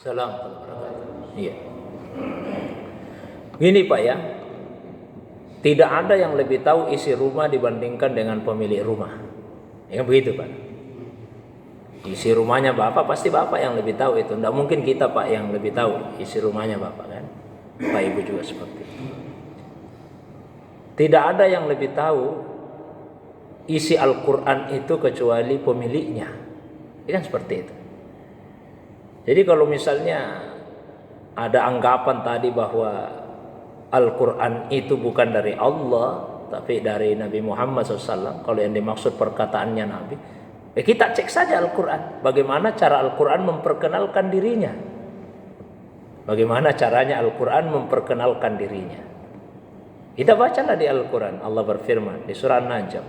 Assalamualaikum. Iya. Gini Pak ya, tidak ada yang lebih tahu isi rumah dibandingkan dengan pemilik rumah. Ya begitu Pak. Isi rumahnya Bapak, pasti Bapak yang lebih tahu itu. Tidak mungkin kita Pak yang lebih tahu isi rumahnya Bapak kan. Pak Ibu juga seperti itu. Tidak ada yang lebih tahu isi Al-Quran itu kecuali pemiliknya. Ini kan seperti itu. Jadi kalau misalnya ada anggapan tadi bahwa Al-Quran itu bukan dari Allah, tapi dari Nabi Muhammad SAW, kalau yang dimaksud perkataannya Nabi, kita cek saja Al-Quran. Bagaimana cara Al-Quran memperkenalkan dirinya? Bagaimana caranya Al-Quran memperkenalkan dirinya? Kita bacalah di Al-Quran. Allah berfirman di surah An-Najm,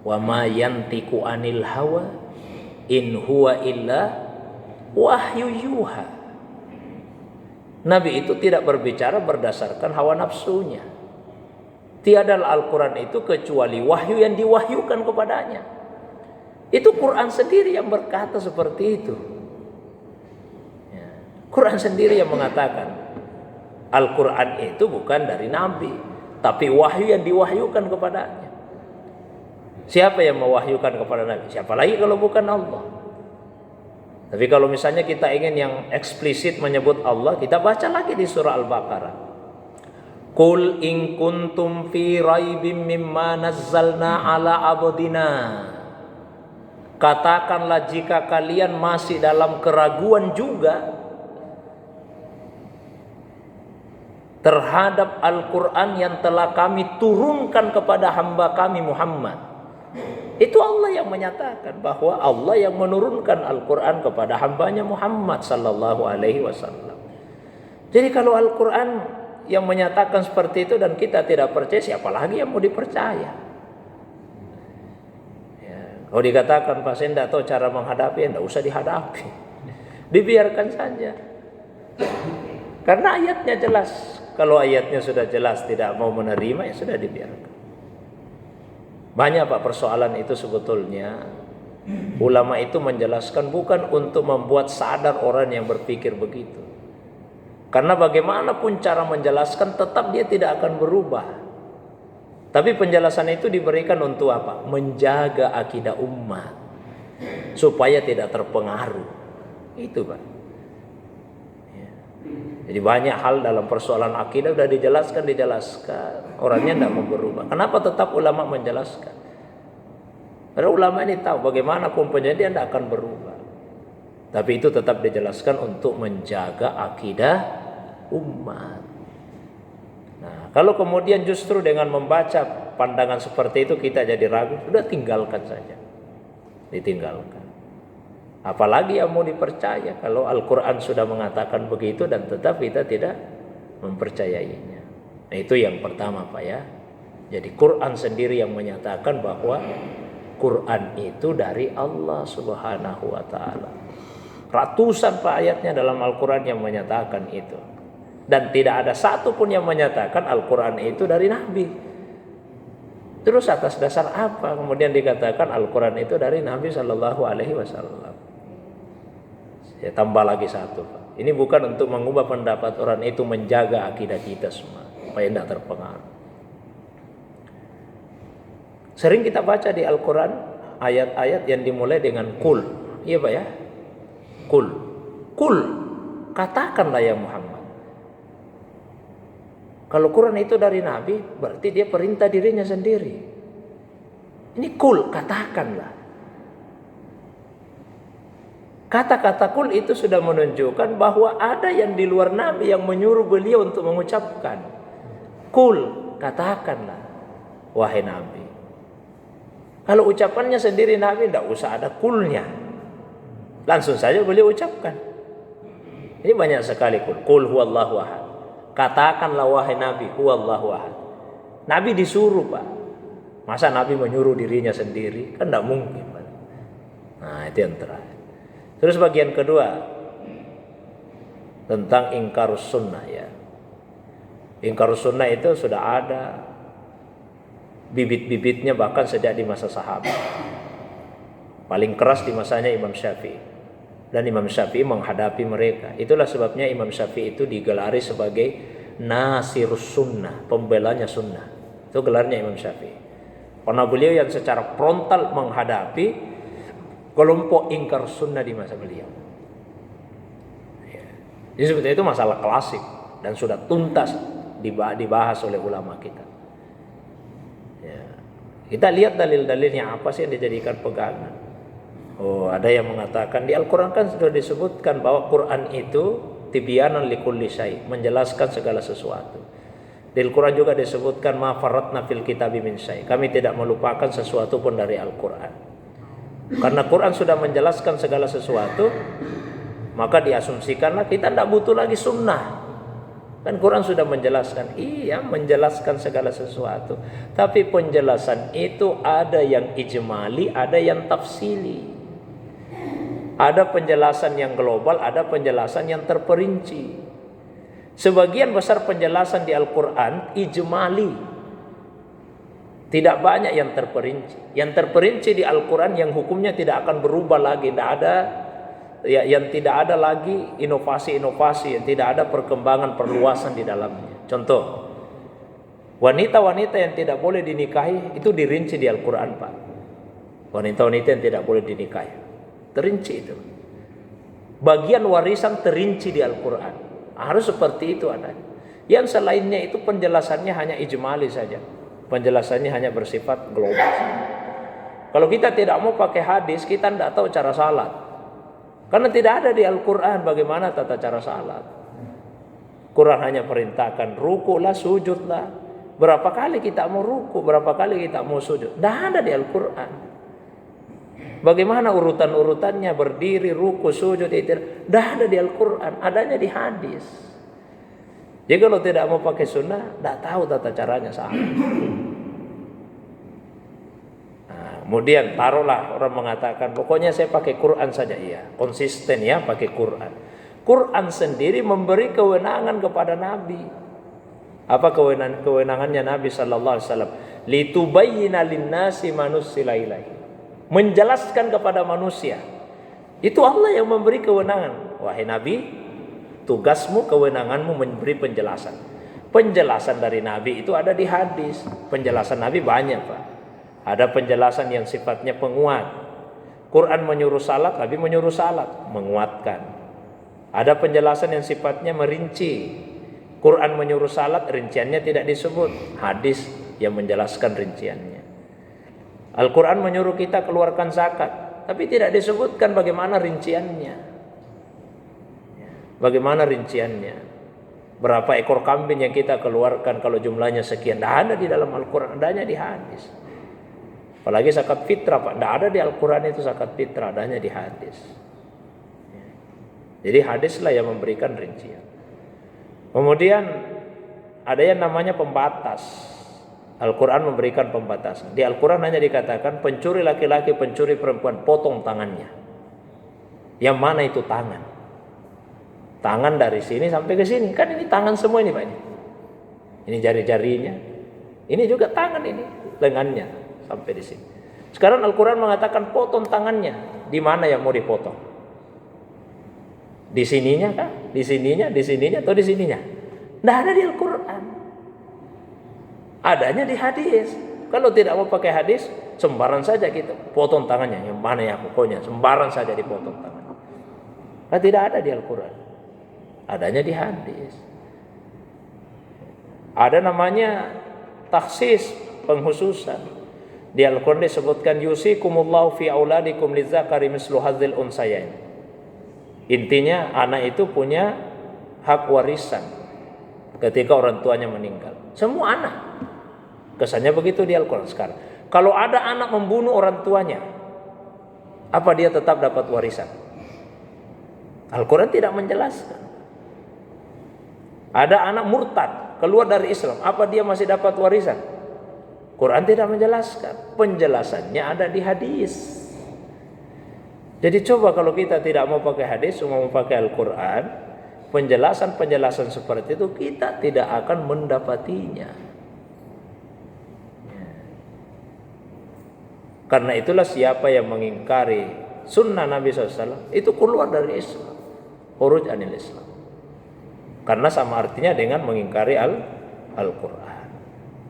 "Wa ma yantiqu anil hawa in huwa illa wahyu yuha." Nabi itu tidak berbicara berdasarkan hawa nafsunya. Tiada Al-Quran itu kecuali wahyu yang diwahyukan kepadanya. Itu Quran sendiri yang berkata seperti itu. Ya. Quran sendiri yang mengatakan Al-Quran itu bukan dari Nabi, tapi wahyu yang diwahyukan kepadanya. Siapa yang mewahyukan kepada Nabi? Siapa lagi kalau bukan Allah? Tapi kalau misalnya kita ingin yang eksplisit menyebut Allah, kita baca lagi di surah Al-Baqarah. Qul in kuntum fi raibim mimma nazzalna ala abdina. Katakanlah jika kalian masih dalam keraguan juga terhadap Al-Quran yang telah kami turunkan kepada hamba kami Muhammad. Itu Allah yang menyatakan bahwa Allah yang menurunkan Al-Quran kepada hambanya Muhammad sallallahu alaihi wasallam. Jadi kalau Al-Quran yang menyatakan seperti itu dan kita tidak percaya, siapa lagi yang mau dipercaya? Ya, kalau dikatakan Pak saya tidak tahu cara menghadapi, tidak usah dihadapi, dibiarkan saja. Karena ayatnya jelas. Kalau ayatnya sudah jelas tidak mau menerima, ya sudah dibiarkan. Banyak Pak persoalan itu sebetulnya ulama itu menjelaskan bukan untuk membuat sadar orang yang berpikir begitu. Karena bagaimanapun cara menjelaskan tetap dia tidak akan berubah. Tapi penjelasan itu diberikan untuk apa? Menjaga akidah umat supaya tidak terpengaruh. Itu Pak. Ya. Jadi banyak hal dalam persoalan akidah sudah dijelaskan. Orangnya tidak mau berubah. Kenapa tetap ulama menjelaskan? Karena ulama ini tahu bagaimanapun penjadian tidak akan berubah. Tapi itu tetap dijelaskan untuk menjaga akidah umat. Nah, kalau kemudian justru dengan membaca pandangan seperti itu kita jadi ragu, sudah tinggalkan saja. Ditinggalkan. Apalagi yang mau dipercaya kalau Al-Quran sudah mengatakan begitu dan tetap kita tidak mempercayainya. Nah, itu yang pertama Pak ya. Jadi Quran sendiri yang menyatakan bahwa Quran itu dari Allah Subhanahu wa taala. Ratusan Pak ayatnya dalam Al-Quran yang menyatakan itu. Dan tidak ada satu pun yang menyatakan Al-Quran itu dari Nabi. Terus atas dasar apa kemudian dikatakan Al-Quran itu dari Nabi Sallallahu Alaihi Wasallam? Ya tambah lagi satu Pak. Ini bukan untuk mengubah pendapat orang itu, menjaga akidah kita semua supaya tidak terpengaruh. Sering kita baca di Al-Quran ayat-ayat yang dimulai dengan kul. Iya Pak ya? Kul. Kul. Katakanlah ya Muhammad. Kalau Quran itu dari Nabi, berarti dia perintah dirinya sendiri. Ini kul, katakanlah. Kata-kata kul itu sudah menunjukkan bahwa ada yang di luar Nabi yang menyuruh beliau untuk mengucapkan. Kul, katakanlah, wahai Nabi. Kalau ucapannya sendiri Nabi, tidak usah ada kulnya. Langsung saja beliau ucapkan. Ini banyak sekali kul. Kul huwallahu ahad. Katakanlah wahai Nabi, huwallahu ahad. Nabi disuruh Pak. Masa Nabi menyuruh dirinya sendiri? Kan tidak mungkin Pak. Nah itu yang terakhir. Terus bagian kedua tentang ingkarus sunnah ya. Ingkarus sunnah itu sudah ada bibit-bibitnya bahkan sejak di masa sahabat. Paling keras di masanya Imam Syafi'i. Dan Imam Syafi'i menghadapi mereka. Itulah sebabnya Imam Syafi'i itu digelari sebagai Nasirus Sunnah, pembelanya sunnah. Itu gelarnya Imam Syafi'i. Karena beliau yang secara frontal menghadapi kelompok ingkar sunnah di masa beliau. Jadi sebetulnya itu masalah klasik dan sudah tuntas dibahas oleh ulama kita. Kita lihat dalil-dalilnya apa sih yang dijadikan pegangan. Oh, ada yang mengatakan di Al-Quran kan sudah disebutkan bahwa Quran itu tibyanan likulli syai, menjelaskan segala sesuatu. Di Al-Quran juga disebutkan ma farratna fil kitabi min syai, kami tidak melupakan sesuatu pun dari Al-Quran. Karena Quran sudah menjelaskan segala sesuatu, maka diasumsikanlah kita tidak butuh lagi sunnah. Kan Quran sudah menjelaskan, iya menjelaskan segala sesuatu. Tapi penjelasan itu ada yang ijmali, ada yang tafsili. Ada penjelasan yang global, ada penjelasan yang terperinci. Sebagian besar penjelasan di Al-Quran ijmali, tidak banyak yang terperinci. Yang terperinci di Al-Quran yang hukumnya tidak akan berubah lagi, tidak ada ya, yang tidak ada lagi inovasi-inovasi, yang tidak ada perkembangan perluasan di dalamnya. Contoh, wanita-wanita yang tidak boleh dinikahi itu dirinci di Al-Quran, Pak. Wanita-wanita yang tidak boleh dinikahi terinci itu. Bagian warisan terinci di Al-Quran. Harus seperti itu adanya. Yang selainnya itu penjelasannya hanya ijmali saja. Penjelasannya hanya bersifat global. Kalau kita tidak mau pakai hadis, kita tidak tahu cara salat. Karena tidak ada di Al-Quran bagaimana tata cara salat. Quran hanya perintahkan rukulah, sujudlah. Berapa kali kita mau ruku, berapa kali kita mau sujud. Tidak ada di Al-Quran. Bagaimana urutan-urutannya, berdiri, ruku, sujud, itu tidak ada di Al-Quran, adanya di hadis. Jadi kalau tidak mau pakai sunnah, tidak tahu tata caranya salah. Nah, kemudian taruhlah orang mengatakan, pokoknya saya pakai Quran saja, iya, konsisten ya pakai Quran. Quran sendiri memberi kewenangan kepada Nabi. Apa kewenangannya Nabi Sallallahu Alaihi Wasallam? Litubayyina linnasi ma nuzzila ilaihi. Menjelaskan kepada manusia. Itu Allah yang memberi kewenangan. Wahai Nabi, tugasmu, kewenanganmu memberi penjelasan. Penjelasan dari Nabi itu ada di hadis. Penjelasan Nabi banyak, Pak. Ada penjelasan yang sifatnya penguat. Quran menyuruh salat, Nabi menyuruh salat, menguatkan. Ada penjelasan yang sifatnya merinci. Quran menyuruh salat, rinciannya tidak disebut. Hadis yang menjelaskan rinciannya. Al-Quran menyuruh kita keluarkan zakat, tapi tidak disebutkan bagaimana rinciannya. Bagaimana rinciannya? Berapa ekor kambing yang kita keluarkan kalau jumlahnya sekian? Tidak ada di dalam Al-Quran, adanya di hadis. Apalagi zakat fitrah, Pak, tidak ada di Al-Quran itu zakat fitrah, adanya di hadis. Jadi hadislah yang memberikan rincian. Kemudian ada yang namanya pembatas. Al-Quran memberikan pembatasan. Di Al-Quran hanya dikatakan pencuri laki-laki, pencuri perempuan, potong tangannya. Yang mana itu tangan? Tangan dari sini sampai ke sini. Kan ini tangan semua ini, Pak. Ini jari-jarinya. Ini juga tangan ini, lengannya sampai di sini. Sekarang Al-Quran mengatakan potong tangannya. Di mana yang mau dipotong? Di sininya kah? Di sininya, di sininya, atau di sininya? Tidak ada di Al-Quran. Adanya di hadis. Kalau tidak mau pakai hadis, sembaran saja gitu, potong tangannya. Yang mana ya pokoknya, sembaran saja dipotong tangannya. Nah, tidak ada di Al-Quran. Adanya di hadis. Ada namanya takhsis, penghususan. Di Al-Quran disebutkan yusikumullahu fi auladikum lidzakari mislu hadzil unsayain. Intinya anak itu punya hak warisan ketika orang tuanya meninggal. Semua anak. Kesannya begitu di Al-Quran sekarang. Kalau ada anak membunuh orang tuanya, apa dia tetap dapat warisan? Al-Quran tidak menjelaskan. Ada anak murtad, keluar dari Islam, apa dia masih dapat warisan? Quran tidak menjelaskan. Penjelasannya ada di hadis. Jadi coba kalau kita tidak mau pakai hadis, cuma mau pakai Al-Quran, penjelasan-penjelasan seperti itu kita tidak akan mendapatinya. Karena itulah siapa yang mengingkari sunnah Nabi SAW, itu keluar dari Islam, khuruj anil Islam. Karena sama artinya dengan mengingkari Al-Quran.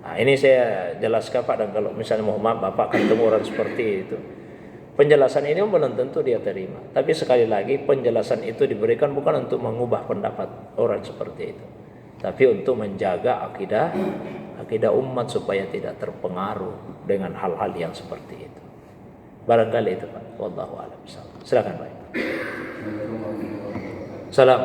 Nah, ini saya jelaskan Pak, dan kalau misalnya mohon maaf Bapak ketemu orang seperti itu, penjelasan ini belum tentu dia terima. Tapi sekali lagi, penjelasan itu diberikan bukan untuk mengubah pendapat orang seperti itu, tapi untuk menjaga akidah umat supaya tidak terpengaruh dengan hal-hal yang seperti itu. Barangkali itu Pak. Wallahu a'lam bishawab. Silakan Pak. Salam.